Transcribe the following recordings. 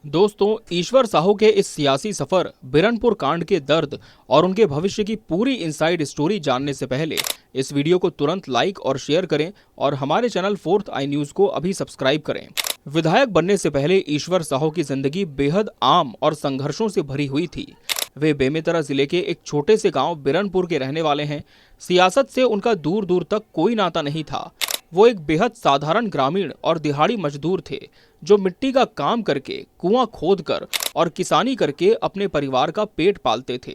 दोस्तों, ईश्वर साहू के इस सियासी सफर, बिरनपुर कांड के दर्द और उनके भविष्य की पूरी इनसाइड स्टोरी जानने से पहले इस वीडियो को तुरंत लाइक और शेयर करें और हमारे चैनल फोर्थ आई न्यूज को अभी सब्सक्राइब करें। विधायक बनने से पहले ईश्वर साहू की जिंदगी बेहद आम और संघर्षों से भरी हुई थी। वे बेमेतरा जिले के एक छोटे से गांव बिरनपुर के रहने वाले हैं। सियासत से उनका दूर दूर तक कोई नाता नहीं था। वो एक बेहद साधारण ग्रामीण और दिहाड़ी मजदूर थे जो मिट्टी का काम करके, कुआं खोदकर और किसानी करके अपने परिवार का पेट पालते थे।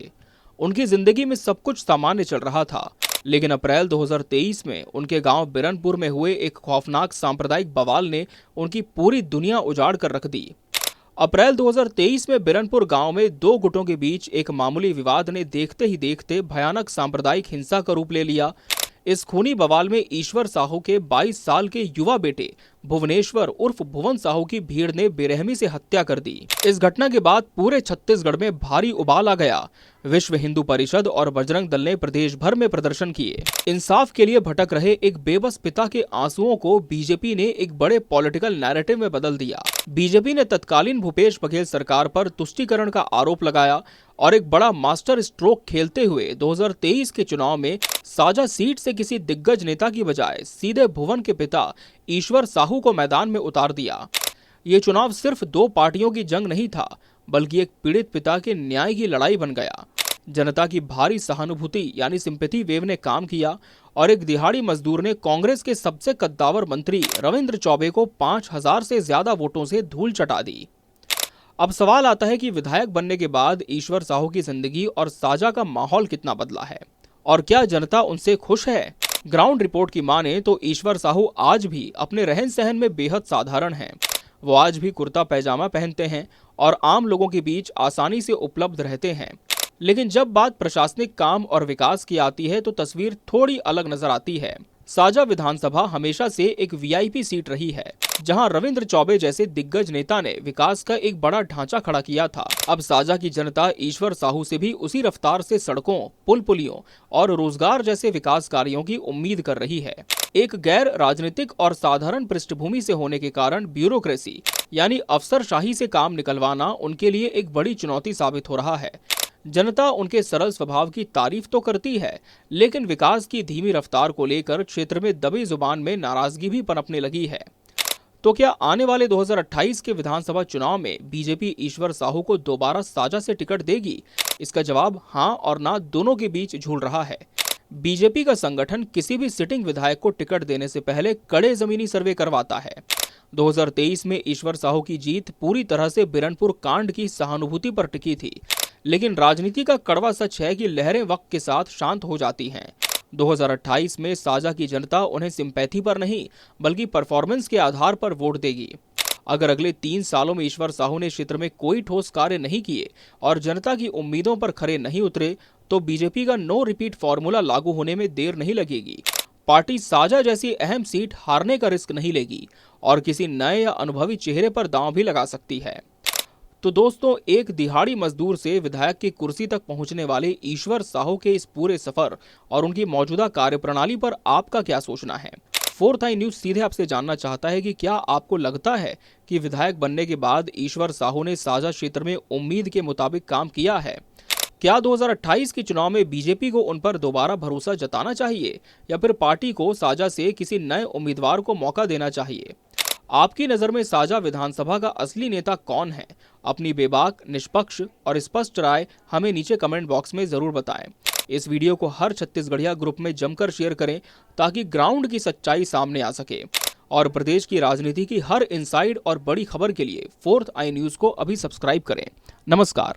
उनकी जिंदगी में सब कुछ सामान्य चल रहा था, लेकिन अप्रैल 2023 में उनके गांव बिरनपुर में हुए एक खौफनाक सांप्रदायिक बवाल ने उनकी पूरी दुनिया उजाड़ कर रख दी। अप्रैल 2023 में बिरनपुर गांव में दो गुटों के बीच एक मामूली विवाद ने देखते ही देखते भयानक सांप्रदायिक हिंसा का रूप ले लिया। इस खूनी बवाल में ईश्वर साहू के 22 साल के युवा बेटे भुवनेश्वर उर्फ भुवन साहू की भीड़ ने बेरहमी से हत्या कर दी। इस घटना के बाद पूरे छत्तीसगढ़ में भारी उबाल आ गया। विश्व हिंदू परिषद और बजरंग दल ने प्रदेश भर में प्रदर्शन किए। इंसाफ के लिए भटक रहे एक बेबस पिता के आंसुओं को बीजेपी ने एक बड़े पॉलिटिकल नैरेटिव में बदल दिया। बीजेपी ने तत्कालीन भूपेश बघेल सरकार पर तुष्टीकरण का आरोप लगाया और एक बड़ा मास्टर स्ट्रोक खेलते हुए 2023 के चुनाव में साजा सीट से किसी दिग्गज नेता की बजाय सीधे भुवन के पिता ईश्वर साहू को मैदान में उतार दिया। ये चुनाव सिर्फ दो पार्टियों की जंग नहीं था, बल्कि एक पीड़ित पिता के न्याय की लड़ाई बन गया। जनता की भारी सहानुभूति यानी सिंपैथी वेव ने काम किया और एक दिहाड़ी मजदूर ने कांग्रेस के सबसे कद्दावर मंत्री रविंद्र चौबे को 5000 से ज्यादा वोटों से धूल चटा दी। अब सवाल आता है कि विधायक बनने के बाद ईश्वर साहू की जिंदगी और साजा का माहौल कितना बदला है और क्या जनता उनसे खुश है। ग्राउंड रिपोर्ट की माने तो ईश्वर साहू आज भी अपने रहन सहन में बेहद साधारण हैं। वो आज भी कुर्ता पैजामा पहनते हैं और आम लोगों के बीच आसानी से उपलब्ध रहते हैं। लेकिन जब बात प्रशासनिक काम और विकास की आती है तो तस्वीर थोड़ी अलग नजर आती है। साजा विधानसभा हमेशा से एक वीआईपी सीट रही है, जहां रविंद्र चौबे जैसे दिग्गज नेता ने विकास का एक बड़ा ढांचा खड़ा किया था। अब साजा की जनता ईश्वर साहू से भी उसी रफ्तार से सड़कों, पुल पुलियों और रोजगार जैसे विकास कार्यों की उम्मीद कर रही है। एक गैर राजनीतिक और साधारण पृष्ठभूमि से होने के कारण ब्यूरोक्रेसी यानी अफसरशाही से काम निकलवाना उनके लिए एक बड़ी चुनौती साबित हो रहा है। जनता उनके सरल स्वभाव की तारीफ तो करती है, लेकिन विकास की धीमी रफ्तार को लेकर क्षेत्र में दबी जुबान में नाराजगी भी पनपने लगी है। तो क्या आने वाले 2028 के विधानसभा चुनाव में बीजेपी ईश्वर साहू को दोबारा साजा से टिकट देगी? इसका जवाब हां और ना दोनों के बीच झूल रहा है। बीजेपी का संगठन किसी भी सिटिंग विधायक को टिकट देने से पहले कड़े जमीनी सर्वे करवाता है। 2023 में ईश्वर साहू की जीत पूरी तरह से बिरनपुर कांड की सहानुभूति पर टिकी थी, लेकिन राजनीति का कड़वा सच है कि लहरें वक्त के साथ शांत हो जाती हैं। 2028 में साजा की जनता उन्हें सिंपैथी पर नहीं बल्कि परफॉर्मेंस के आधार पर वोट देगी। अगर अगले 3 सालों में ईश्वर साहू ने क्षेत्र में कोई ठोस कार्य नहीं किए और जनता की उम्मीदों पर खरे नहीं उतरे, तो बीजेपी का नो रिपीट फॉर्मूला लागू होने में देर नहीं लगेगी। पार्टी साजा जैसी अहम सीट हारने का रिस्क नहीं लेगी और किसी नए या अनुभवी चेहरे पर दांव भी लगा सकती है। तो दोस्तों, एक दिहाड़ी मजदूर से विधायक की कुर्सी तक पहुंचने वाले ईश्वर साहू के इस पूरे सफर और उनकी मौजूदा कार्यप्रणाली पर आपका क्या सोचना है? फोर्थ आई न्यूज सीधे आपसे जानना चाहता है कि क्या आपको लगता है कि विधायक बनने के बाद ईश्वर साहू ने साजा क्षेत्र में उम्मीद के मुताबिक काम किया है? क्या 2028 के चुनाव में बीजेपी को उन पर दोबारा भरोसा जताना चाहिए या फिर पार्टी को साजा से किसी नए उम्मीदवार को मौका देना चाहिए? आपकी नज़र में साजा विधानसभा का असली नेता कौन है? अपनी बेबाक, निष्पक्ष और स्पष्ट राय हमें नीचे कमेंट बॉक्स में जरूर बताएं। इस वीडियो को हर छत्तीसगढ़िया ग्रुप में जमकर शेयर करें ताकि ग्राउंड की सच्चाई सामने आ सके। और प्रदेश की राजनीति की हर इनसाइड और बड़ी खबर के लिए फोर्थ आई न्यूज को अभी सब्सक्राइब करें। नमस्कार।